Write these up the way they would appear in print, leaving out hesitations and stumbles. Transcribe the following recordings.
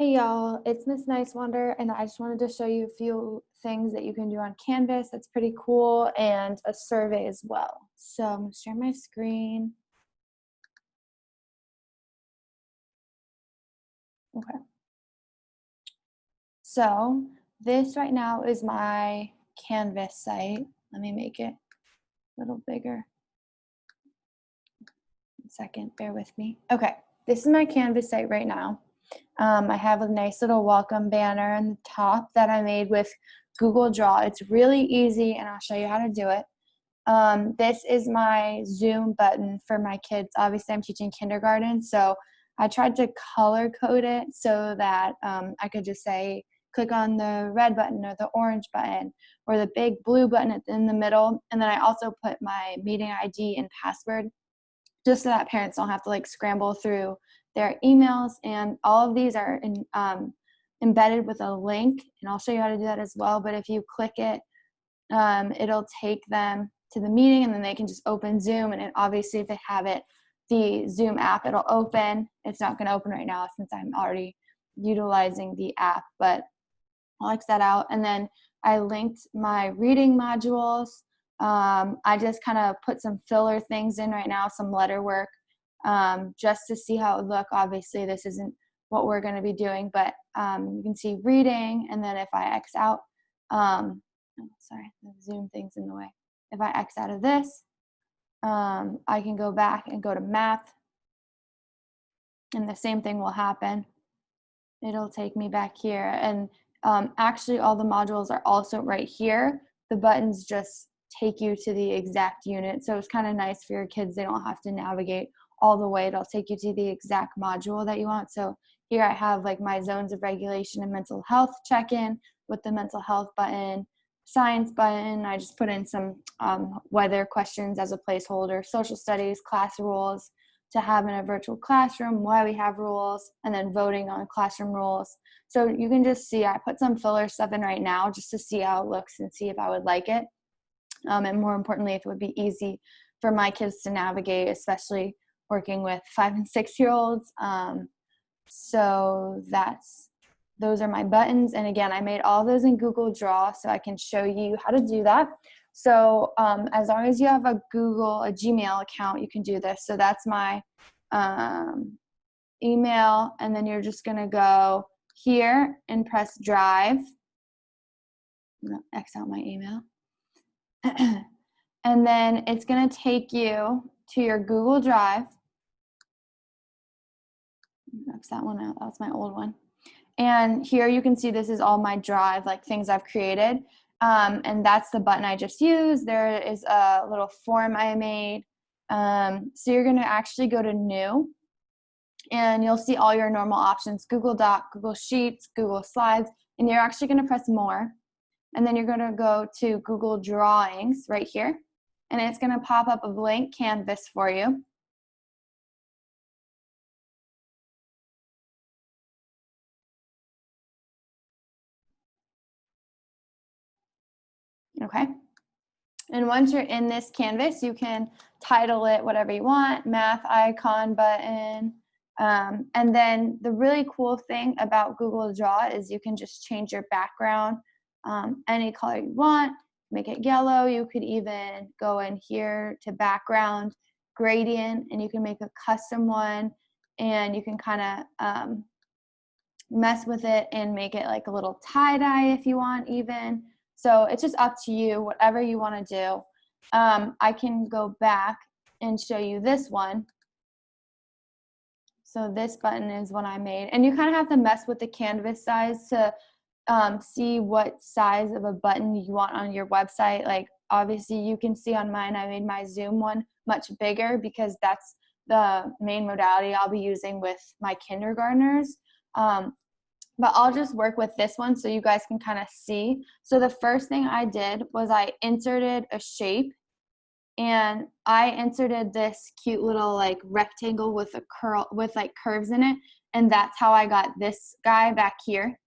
Hey y'all, it's Miss Niswander, and I just wanted to show you a few things that you can do on Canvas that's pretty cool, and a survey as well. So I'm gonna share my screen. Okay. So this right now is my Canvas site. Let me make it a little bigger. 1 second, bear with me. Okay, this is my Canvas site right now. I have a nice little welcome banner on the top that I made with Google Draw. It's really easy, and I'll show you how to do it. This is my Zoom button for my kids. Obviously, I'm teaching kindergarten, so I tried to color code it so that I could just say, click on the red button or the orange button or the big blue button in the middle. And then I also put my meeting ID and password just so that parents don't have to like scramble through their emails. And all of these are embedded with a link, and I'll show you how to do that as well. But if you click it, it'll take them to the meeting, and then they can just open Zoom. And obviously, if they have it, the Zoom app, it'll open. It's not going to open right now since I'm already utilizing the app, but I'll X that out. And then I linked my reading modules. I just kind of put some filler things in right now, some letter work, just to see how it would look. Obviously, this isn't what we're going to be doing, but you can see reading. And then if I X out, oh, sorry, the Zoom thing's in the way. If I X out of this, I can go back and go to math, and the same thing will happen. It'll take me back here. And actually, all the modules are also right here. The buttons just take you to the exact unit. So it's kind of nice for your kids. They don't have to navigate all the way. It'll take you to the exact module that you want. So here I have like my zones of regulation and mental health check-in with the mental health button, science button. I just put in some weather questions as a placeholder, social studies, class rules, to have in a virtual classroom, why we have rules, and then voting on classroom rules. So you can just see I put some filler stuff in right now just to see how it looks and see if I would like it. And more importantly, if it would be easy for my kids to navigate, especially working with 5 and 6 year olds. So those are my buttons. And again, I made all those in Google Draw so I can show you how to do that. So as long as you have a Gmail account, you can do this. So that's my email. And then you're just going to go here and press drive. I'm going to X out my email. And then it's going to take you to your Google Drive. X that one out. That's my old one. And here you can see this is all my drive, like things I've created. And that's the button I just used. There is a little form I made. So you're going to actually go to New, and you'll see all your normal options: Google Doc, Google Sheets, Google Slides, and you're actually going to press More. And then you're going to go to Google Drawings right here, and it's going to pop up a blank canvas for you. Okay. And once you're in this canvas, you can title it whatever you want, math icon button. And then the really cool thing about Google Draw is you can just change your background any color you want, make it yellow. You could even go in here to background, gradient, and you can make a custom one, and you can kind of mess with it and make it like a little tie-dye if you want even. So it's just up to you, whatever you want to do. I can go back and show you this one. So this button is one I made. And you kind of have to mess with the canvas size to see what size of a button you want on your website. Like obviously you can see on mine, I made my Zoom one much bigger because that's the main modality I'll be using with my kindergartners. But I'll just work with this one so you guys can kind of see. So the first thing I did was I inserted a shape, and I inserted this cute little like rectangle with a curl with like curves in it. And that's how I got this guy back here.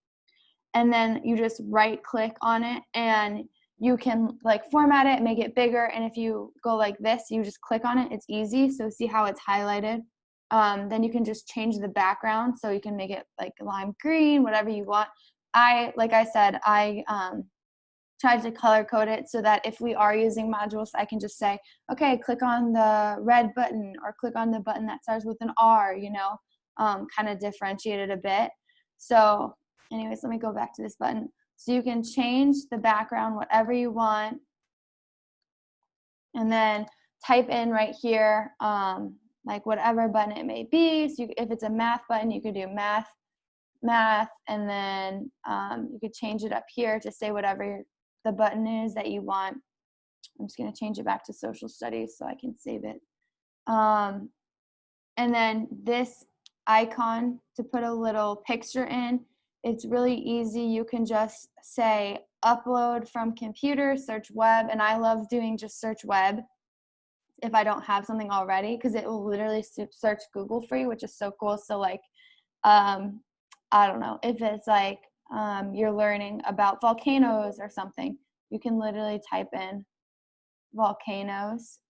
And then you just right click on it and you can like format it, make it bigger. And if you go like this, you just click on it. It's easy. So see how it's highlighted. then you can just change the background. So you can make it like lime green, whatever you want. Like I said, I tried to color code it so that if we are using modules, I can just say, okay, click on the red button or click on the button that starts with an R, you know, kind of differentiate it a bit. So anyways, let me go back to this button. So you can change the background, whatever you want, and then type in right here, like whatever button it may be. So if it's a math button, you could do math, and then you could change it up here to say whatever the button is that you want. I'm just going to change it back to social studies so I can save it. And then this icon to put a little picture in, it's really easy. You can just say upload from computer, search web, and I love doing just search web if I don't have something already, because it will literally search Google for you, which is so cool. So like, I don't know, if it's like you're learning about volcanoes or something, you can literally type in volcanoes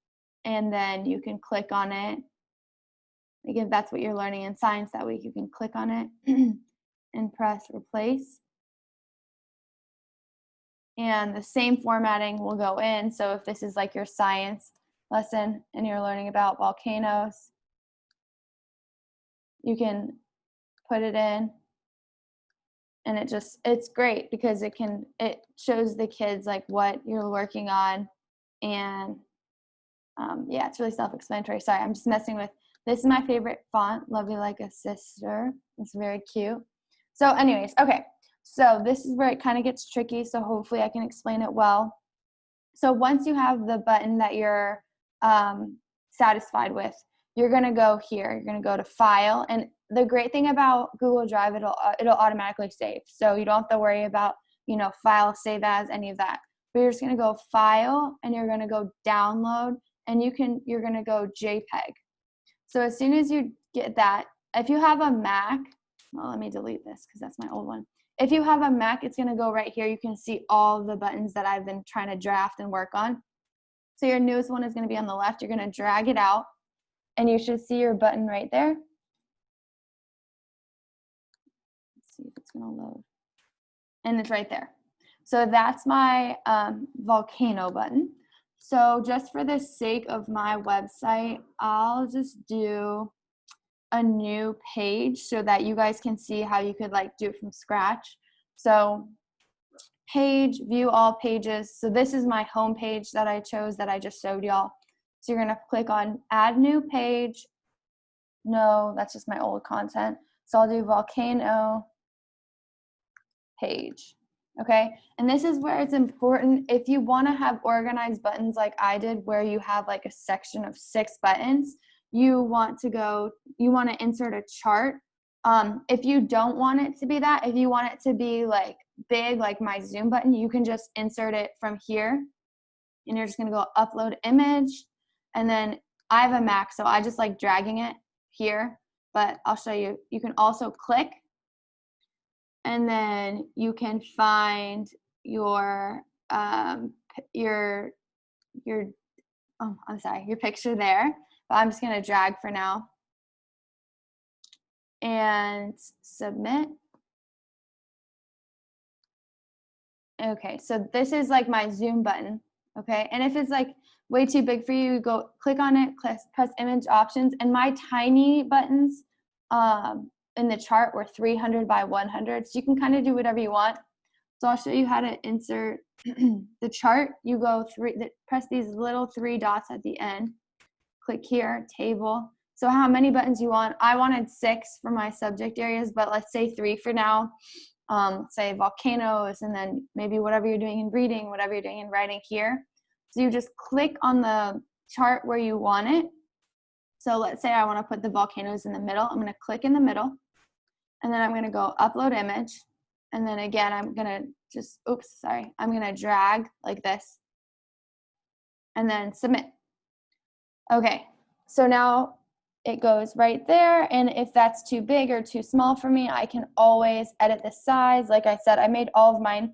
and then you can click on it. Like if that's what you're learning in science that week, you can click on it and press replace. And the same formatting will go in. So if this is like your science lesson and you're learning about volcanoes, you can put it in, and it's great because it shows the kids like what you're working on. And yeah, it's really self-explanatory. Sorry, I'm just messing with, this is my favorite font, Love You Like a Sister. It's very cute. So anyways, okay, so this is where it kind of gets tricky, so hopefully I can explain it well. So once you have the button that you're satisfied with, you're going to go here. You're going to go to File, and the great thing about Google Drive, it'll automatically save. So you don't have to worry about, you know, File, Save As, any of that. But you're just going to go File, and you're going to go Download, and you're going to go JPEG. So as soon as you get that, if you have a Mac, well, let me delete this because that's my old one. If you have a Mac, it's going to go right here. You can see all the buttons that I've been trying to draft and work on. So your newest one is going to be on the left. You're going to drag it out, and you should see your button right there. Let's see if it's going to load. And it's right there. So that's my volcano button. So just for the sake of my website, I'll just do a new page so that you guys can see how you could like do it from scratch. So page, view all pages. So this is my home page that I chose that I just showed y'all. So you're gonna click on add new page. No, that's just my old content. So I'll do volcano page. Okay, and this is where it's important. If you want to have organized buttons like I did, where you have like a section of 6 buttons, you want to insert a chart. If you don't want it to be that, if you want it to be like big, like my zoom button, you can just insert it from here, and you're just going to go upload image. And then I have a Mac, so I just like dragging it here, but I'll show you. You can also click, and then you can find your picture there, but I'm just going to drag for now and submit. Okay, so this is like my zoom button. Okay, and if it's like way too big for you, you go click on it, press image options, and my tiny buttons in the chart were 300 by 100, so you can kind of do whatever you want. So I'll show you how to insert the chart. You go press these little 3 dots at the end, click here, table. So how many buttons you want? I wanted 6 for my subject areas, but let's say 3 for now. Say volcanoes, and then maybe whatever you're doing in reading, whatever you're doing in writing here. So you just click on the chart where you want it. So let's say I want to put the volcanoes in the middle. I'm going to click in the middle, and then I'm going to go upload image. And then again, I'm going to I'm going to drag like this and then submit. Okay, so now it goes right there, and if that's too big or too small for me, I can always edit the size. Like I said, I made all of mine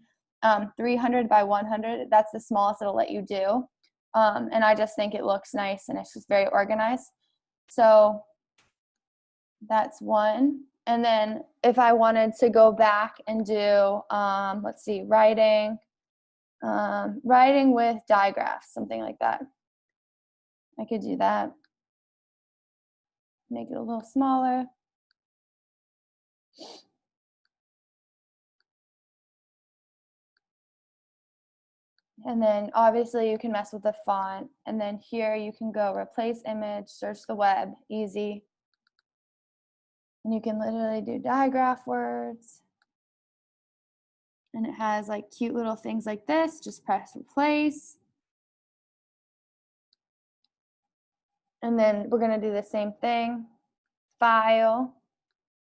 300 by 100. That's the smallest it'll let you do, and I just think it looks nice and it's just very organized. So That's one. And then if I wanted to go back and do, let's see, writing with digraphs, something like that. I could do that. Make it a little smaller. And then obviously you can mess with the font. And then here you can go replace image, search the web, easy. And you can literally do digraph words. And it has like cute little things like this. Just press replace. And then we're going to do the same thing. File,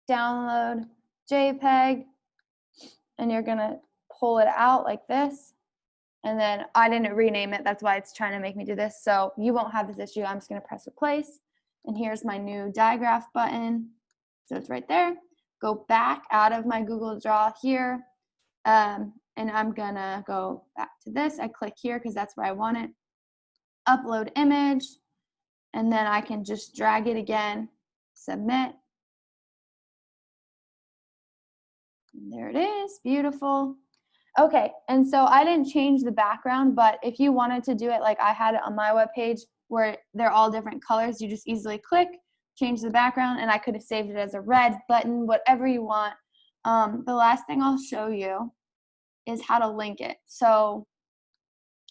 download, JPEG. And you're going to pull it out like this. And then I didn't rename it. That's why it's trying to make me do this. So you won't have this issue. I'm just going to press replace. And here's my new digraph button. So it's right there. Go back out of my Google Draw here. And I'm going to go back to this. I click here because that's where I want it. Upload image. And then I can just drag it again. Submit. And there it is. Beautiful. Okay, and so I didn't change the background, but if you wanted to do it like I had it on my webpage where they're all different colors, you just easily click, change the background, and I could have saved it as a red button, whatever you want. The last thing I'll show you is how to link it. So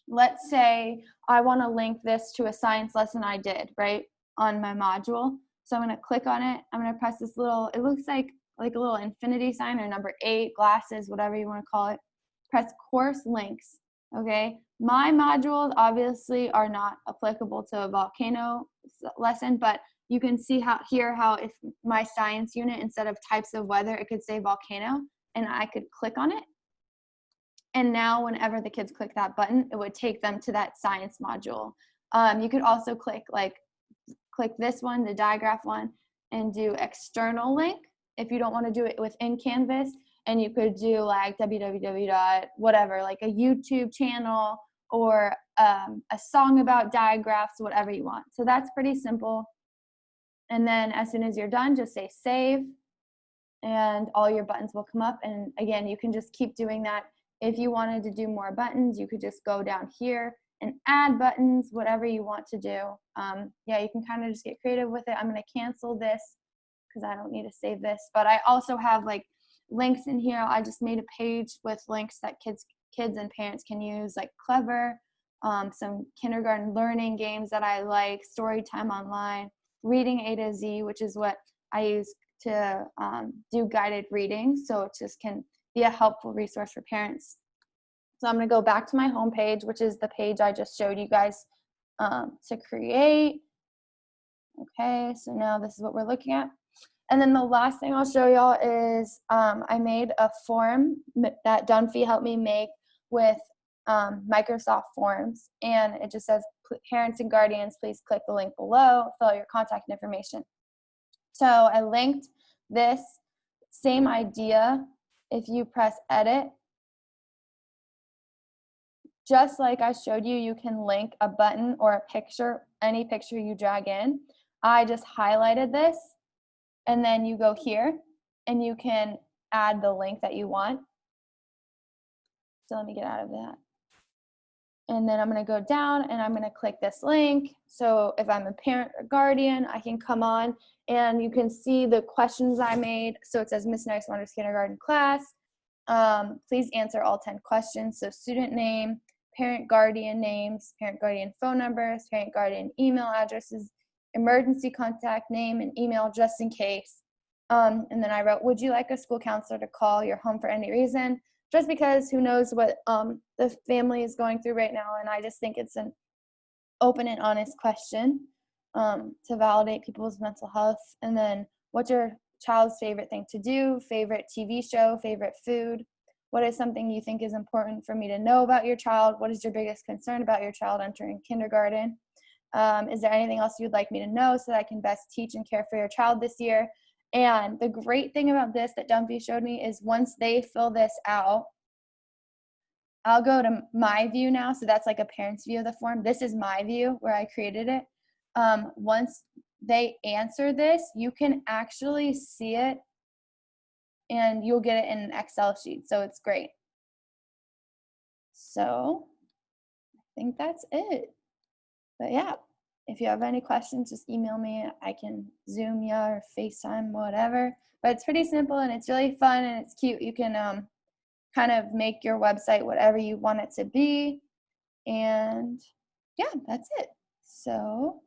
let's say I want to link this to a science lesson I did, right, on my module. So I'm going to click on it. I'm going to press this little, it looks like a little infinity sign or number 8, glasses, whatever you want to call it. Press course links, okay? My modules obviously are not applicable to a volcano lesson, but you can see how if my science unit, instead of types of weather, it could say volcano, and I could click on it. And now whenever the kids click that button, it would take them to that science module. You could also click this one, the digraph one, and do external link if you don't want to do it within Canvas. And you could do like www. whatever, like a YouTube channel or a song about digraphs, whatever you want. So that's pretty simple. And then as soon as you're done, just say save and all your buttons will come up. And again, you can just keep doing that. If you wanted to do more buttons, you could just go down here and add buttons, whatever you want to do. Yeah, you can kind of just get creative with it. I'm going to cancel this because I don't need to save this. But I also have like links in here. I just made a page with links that kids and parents can use, like Clever, some kindergarten learning games that I like, Storytime Online, Reading A to Z, which is what I use to do guided reading. So it just can be a helpful resource for parents. So I'm going to go back to my home page, which is the page I just showed you guys to create. Okay, so now this is what we're looking at. And then the last thing I'll show y'all is I made a form that Dunphy helped me make with Microsoft Forms. And it just says, parents and guardians, please click the link below, fill out your contact information. So I linked this same idea. If you press edit, just like I showed you, you can link a button or a picture, any picture you drag in. I just highlighted this. And then you go here and you can add the link that you want. So let me get out of that. And then I'm going to go down and I'm going to click this link. So if I'm a parent or guardian, I can come on and you can see the questions I made. So it says, Miss Niswander's kindergarten class. Please answer all 10 questions. So student name, parent guardian names, parent guardian phone numbers, parent guardian email addresses, emergency contact name and email just in case. And then I wrote, would you like a school counselor to call your home for any reason? Just because who knows what the family is going through right now. And I just think it's an open and honest question to validate people's mental health. And then what's your child's favorite thing to do, favorite TV show, favorite food? What is something you think is important for me to know about your child? What is your biggest concern about your child entering kindergarten? Is there anything else you'd like me to know so that I can best teach and care for your child this year? And the great thing about this that Dunphy showed me is once they fill this out, I'll go to my view now. So that's like a parent's view of the form. This is my view where I created it. Once they answer this, you can actually see it and you'll get it in an Excel sheet. So it's great. So I think that's it. But yeah, if you have any questions, just email me. I can Zoom you or FaceTime, whatever. But it's pretty simple and it's really fun and it's cute. You can kind of make your website whatever you want it to be. And yeah, that's it. So,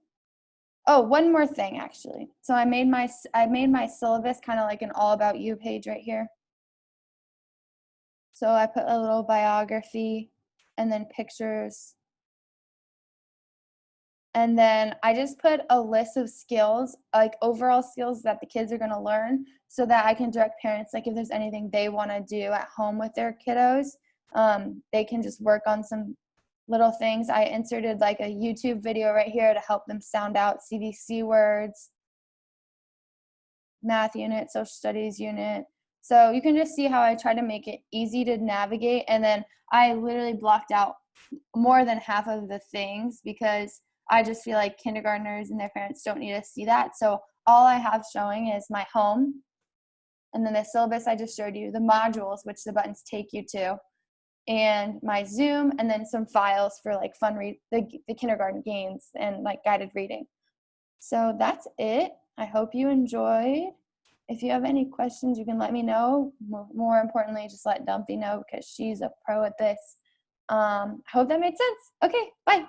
oh, one more thing actually. So I made my syllabus kind of like an all about you page right here. So I put a little biography and then pictures. And then I just put a list of skills, like overall skills that the kids are going to learn so that I can direct parents, like if there's anything they want to do at home with their kiddos, they can just work on some little things. I inserted like a YouTube video right here to help them sound out CVC words, math unit, social studies unit. So you can just see how I try to make it easy to navigate. And then I literally blocked out more than half of the things because I just feel like kindergartners and their parents don't need to see that. So all I have showing is my home, and then the syllabus I just showed you, the modules, which the buttons take you to, and my Zoom, and then some files for like the kindergarten games and like guided reading. So that's it. I hope you enjoyed. If you have any questions, you can let me know. More importantly, just let Dumpy know because she's a pro at this. I hope that made sense. Okay, bye.